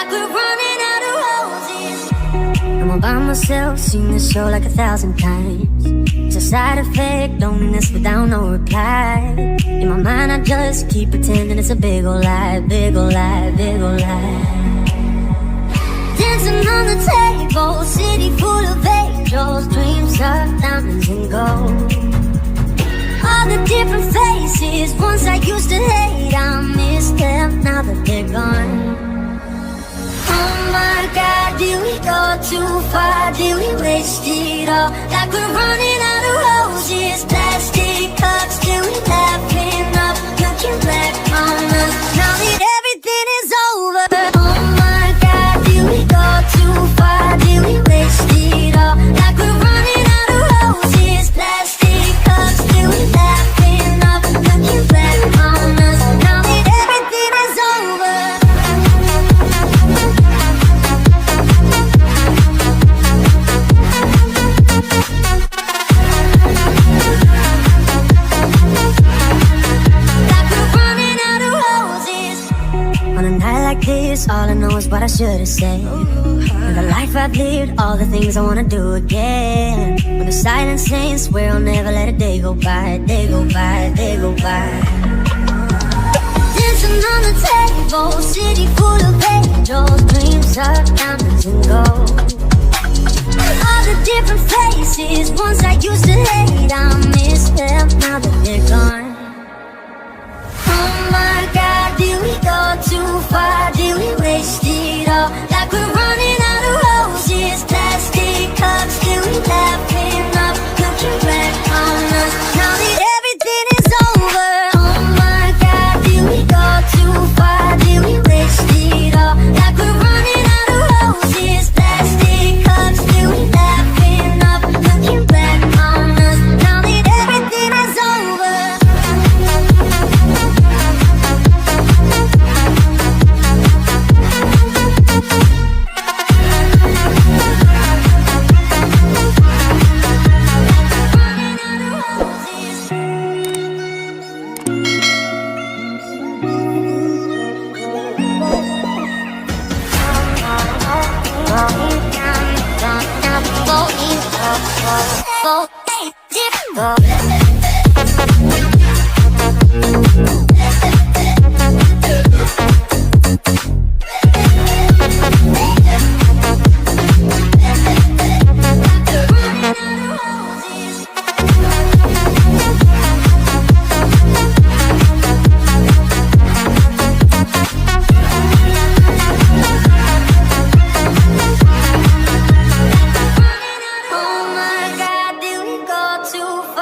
like we're running out of roses. I'm all by myself, seen this show like 1,000 times. It's a side effect, loneliness without no reply. In my mind I just keep pretending it's a big ol' lie, big ol' lie, big ol' lie. Dancing on the table, city full of angels, dreams of diamonds and gold. All the different faces, ones I used to hate, I miss them now that they're gone. Oh my God, did we go too far? Did we waste it all? Like we're running out of roses, plastic cups, till we laughing up, looking back on us, now that everything is over. Oh my God, did we go too far? Did we waste it all? Like we're running out of roses, plastic cups, till we laughing up, looking back on us, now that everything is over. On a night like this, all I know is what I should have said. And the life I've lived, all the things I wanna do again. When the silence ends, swear I'll never let a day go by, day go by, day go by. Dancing on the table, city full of angels, dreams of diamonds and gold. All the different faces, ones I used to hate, I miss them now that they're gone. Oh my God, did we go too far? Did we waste it all? Like we're running out of roses, plastic cups, till we laughing up, looking back on us, now that everything is over. Oh my God, did we go too far? Did we waste it all? Like we're running out of roses, plastic cups, till we laughing up, looking back on us, now that everything is over. Oh,